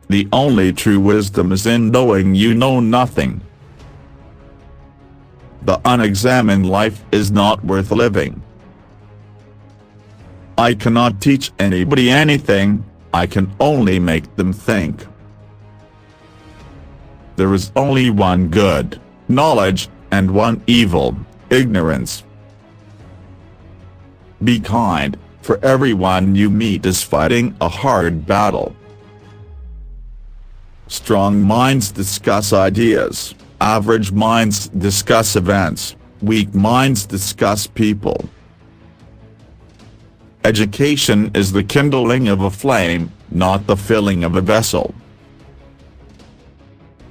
The only true wisdom is in knowing you know nothing. The unexamined life is not worth living. I cannot teach anybody anything, I can only make them think. There is only one good, knowledge, and one evil, ignorance. Be kind, for everyone you meet is fighting a hard battle. Strong minds discuss ideas, average minds discuss events, weak minds discuss people. Education is the kindling of a flame, not the filling of a vessel.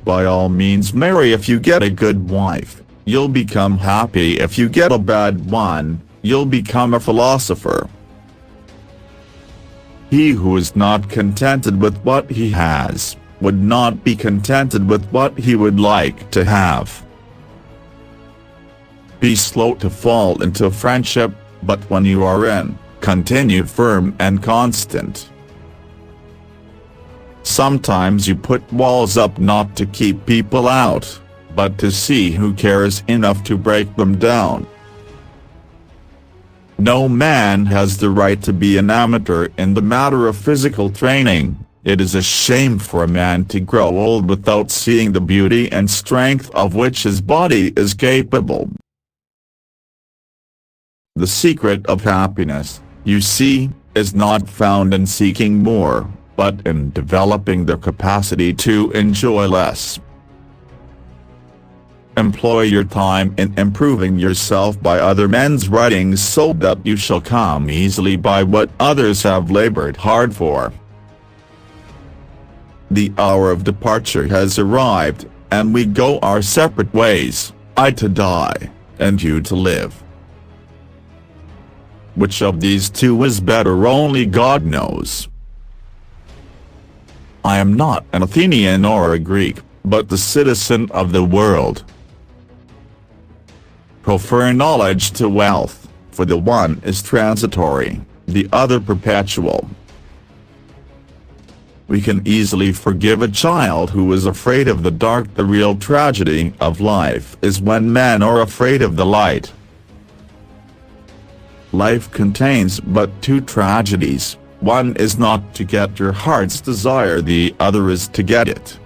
By all means marry if you get a good wife, you'll become happy. If you get a bad one, you'll become a philosopher. He who is not contented with what he has, would not be contented with what he would like to have. Be slow to fall into friendship, but when you are in, continue firm and constant. Sometimes you put walls up not to keep people out, but to see who cares enough to break them down. No man has the right to be an amateur in the matter of physical training. It is a shame for a man to grow old without seeing the beauty and strength of which his body is capable. The secret of happiness, you see, is not found in seeking more, but in developing the capacity to enjoy less. Employ your time in improving yourself by other men's writings so that you shall come easily by what others have labored hard for. The hour of departure has arrived, and we go our separate ways, I to die, and you to live. Which of these two is better only God knows. I am not an Athenian or a Greek, but the citizen of the world. Prefer knowledge to wealth, for the one is transitory, the other perpetual. We can easily forgive a child who is afraid of the dark. The real tragedy of life is when men are afraid of the light. Life contains but two tragedies, one is not to get your heart's desire, the other is to get it.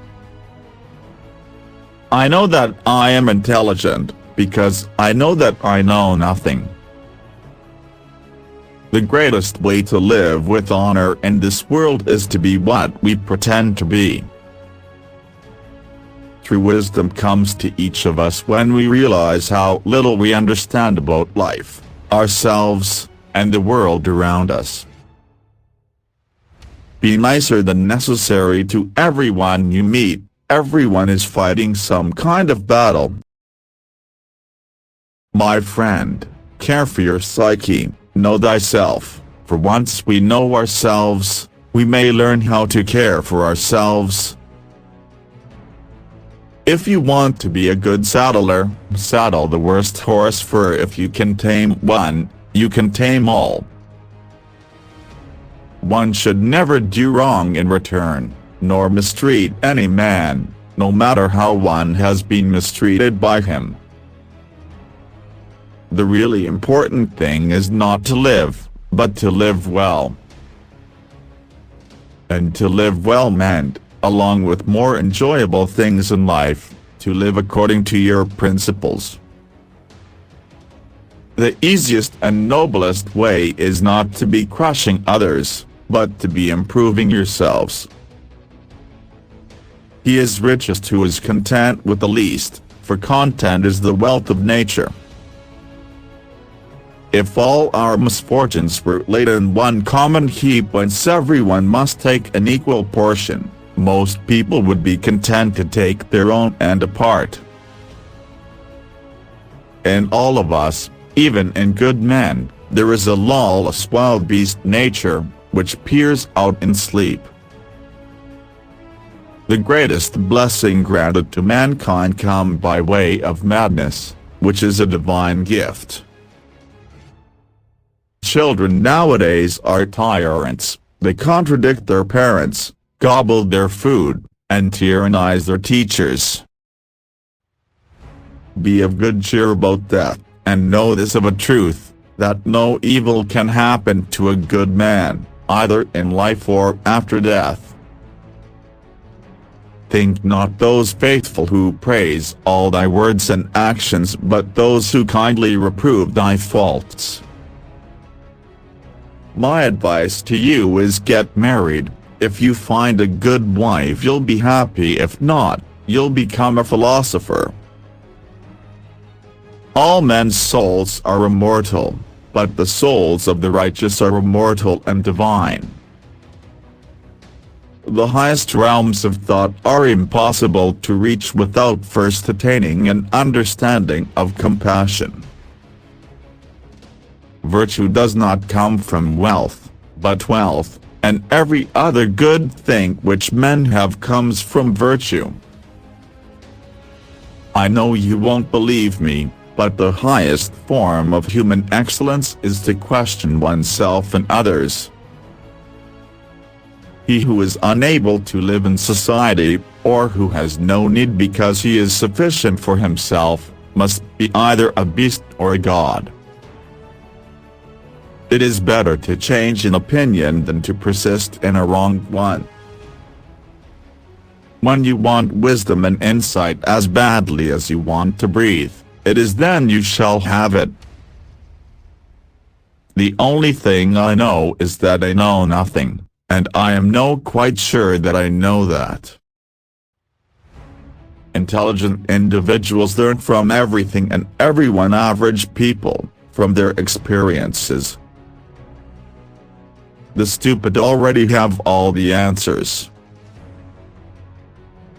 I know that I am intelligent, because I know that I know nothing. The greatest way to live with honor in this world is to be what we pretend to be. True wisdom comes to each of us when we realize how little we understand about life, ourselves, and the world around us. Be nicer than necessary to everyone you meet. Everyone is fighting some kind of battle. My friend, care for your psyche, know thyself, for once we know ourselves, we may learn how to care for ourselves. If you want to be a good saddler, saddle the worst horse, for if you can tame one, you can tame all. One should never do wrong in return, nor mistreat any man, no matter how one has been mistreated by him. The really important thing is not to live, but to live well. And to live well meant, along with more enjoyable things in life, to live according to your principles. The easiest and noblest way is not to be crushing others, but to be improving yourselves. He is richest who is content with the least, for content is the wealth of nature. If all our misfortunes were laid in one common heap whence everyone must take an equal portion, most people would be content to take their own and depart. In all of us, even in good men, there is a lawless wild beast nature, which peers out in sleep. The greatest blessing granted to mankind come by way of madness, which is a divine gift. Children nowadays are tyrants, they contradict their parents, gobbled their food, and tyrannized their teachers. Be of good cheer about death, and know this of a truth, that no evil can happen to a good man, either in life or after death. Think not those faithful who praise all thy words and actions, but those who kindly reprove thy faults. My advice to you is get married. If you find a good wife you'll be happy, if not, you'll become a philosopher. All men's souls are immortal, but the souls of the righteous are immortal and divine. The highest realms of thought are impossible to reach without first attaining an understanding of compassion. Virtue does not come from wealth, but wealth, and every other good thing which men have comes from virtue. I know you won't believe me, but the highest form of human excellence is to question oneself and others. He who is unable to live in society, or who has no need because he is sufficient for himself, must be either a beast or a god. It is better to change an opinion than to persist in a wrong one. When you want wisdom and insight as badly as you want to breathe, it is then you shall have it. The only thing I know is that I know nothing, and I am quite sure that I know that. Intelligent individuals learn from everything and everyone. Average people, from their experiences. The stupid already have all the answers.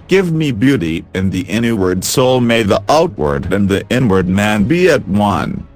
Give me beauty in the inward soul, may the outward and the inward man be at one.